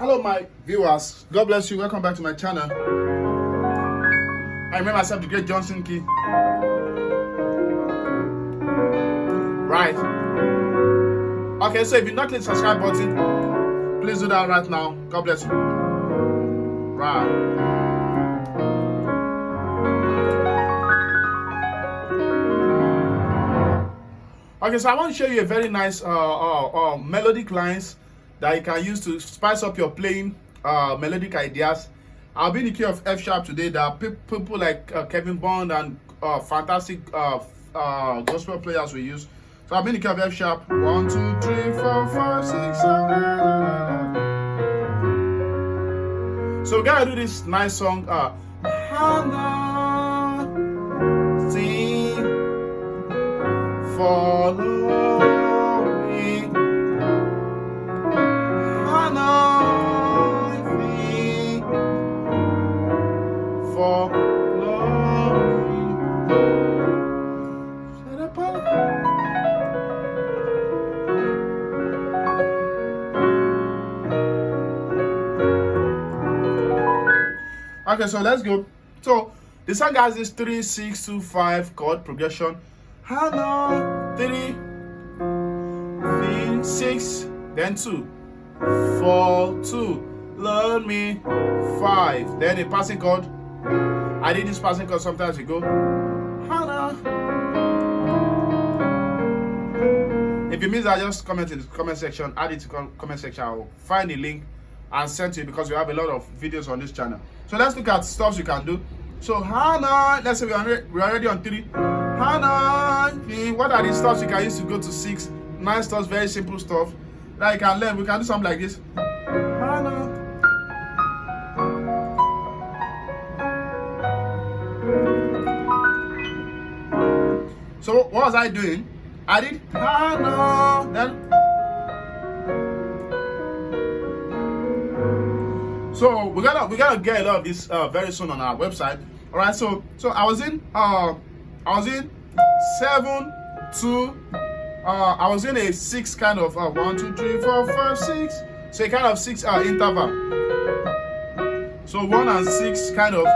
Hello my viewers, God bless you, welcome back to my channel. I remember myself, the great Johnson Key. Right. Okay, so if you've not clicked the subscribe button, please do that right now. God bless you. Right. Okay, so I want to show you a very nice melodic lines that you can use to spice up your playing melodic ideas. I'll be in the key of F sharp today. There are people like Kevin Bond and fantastic gospel players we use. So I'll be in the key of F sharp. 1, 2, 3, 4, 5, 6, 7. So we're gonna do this nice song. Hannah, sing, follow me. Hannah, sing, follow me. Okay, so let's go. So the song has this 3, 6, 2, 5 chord progression. Hannah, 3, 6, then 2, 4, 2, learn me, 5, then a passing chord. I did this passing chord sometimes ago. Hannah. If you miss that, just comment in the comment section, add it to the comment section. I'll find the link and send to you because we have a lot of videos on this channel. So let's look at stuff you can do. So Hannah, let's say we're already on 3. Hannah, what are the stuff you can use to go to 6? Nice stuff, very simple stuff that you can learn. We can do something like this. Hannah. So what was I doing? I did Hannah, then. So we're gonna get a lot of this very soon on our website. All right. So I was in 7, 2. I was in a 6 kind of 1, 2, 3, 4, 5, 6. So a kind of 6 interval. So 1 and 6 kind of.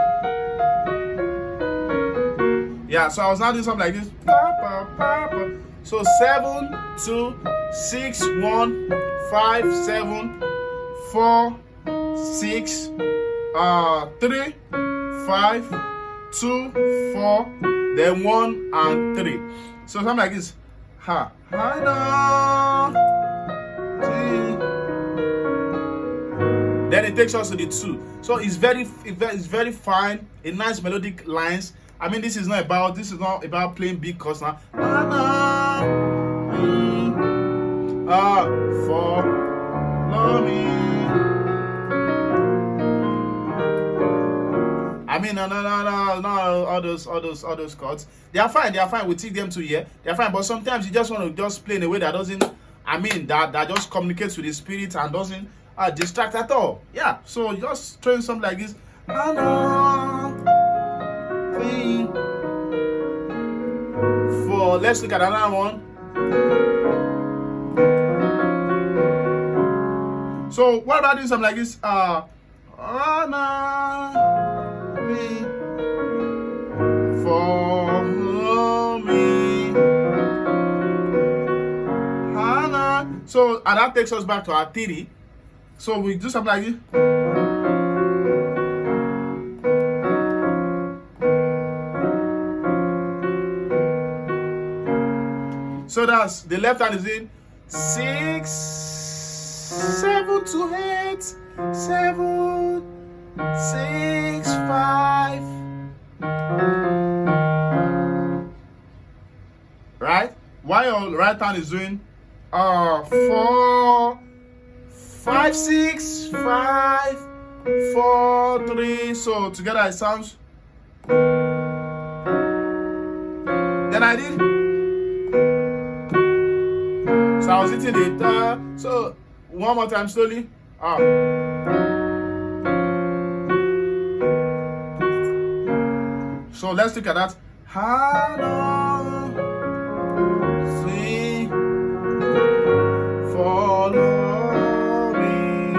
Yeah. So I was now doing something like this. So 7, 2, 6, 1, 5, 7, 4, 6, 3, 5, 2, 4, then 1 and 3. So something like this. Ha, then it takes us to the 2. So it's very fine, a nice melodic lines. I mean, this is not about playing big chords now. Follow me. I mean, no, all those chords. They are fine. We take them to here. They are fine. But sometimes you just want to just play in a way that doesn't, that just communicates with the spirit and doesn't distract at all. Yeah. So just throwing something like this. Let's look at another one. So what about doing something like this? Follow me, Hannah. So and that takes us back to our 3. So we do something like this. So that's the left hand is in 6, 7 to 8, 7, 6, 5. Right? While your right hand is doing 4, 5, 6, 5, 4, 3. So together it sounds. Then I did. So I was hitting it. So one more time slowly. So let's look at that. Hannah, sing, follow me.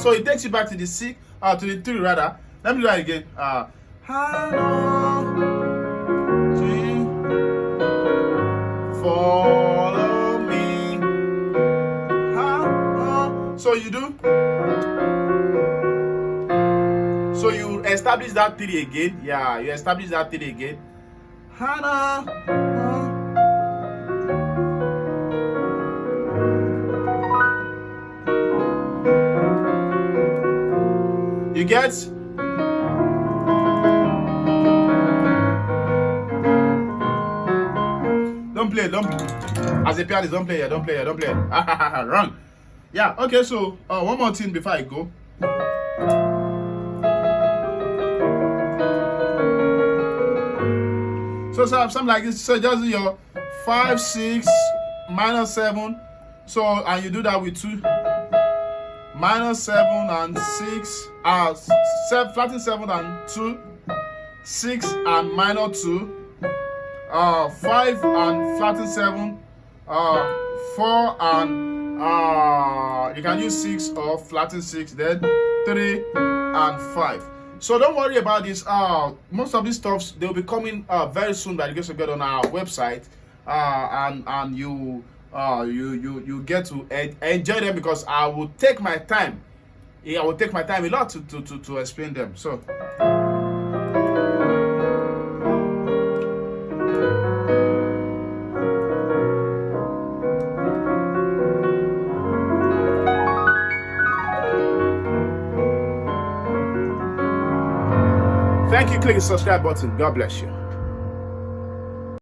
So it takes you back to the 6, to the 3 rather. Let me do that again. Follow me. So you do. So you establish that 3 again. Yeah, you establish that 3 again. Hannah. You get? Don't play, don't. As a pianist, don't play here, don't play here, don't play. Wrong. Yeah, okay, so one more thing before I go. So something like this. So just do your 5, 6, minus 7. So, and you do that with 2. Minus 7 and 6. Flatting 7 and 2. 6 and minor 2. 5 and flatting 7. 4 and you can use 6 or flatting 6. Then 3 and 5. So don't worry about this. Most of these stuffs, they'll be coming very soon by the grace of God on our website, and you get to enjoy them, because I will take my time. Yeah, I will take my time a lot to explain them. So. Thank you. Click the subscribe button. God bless you.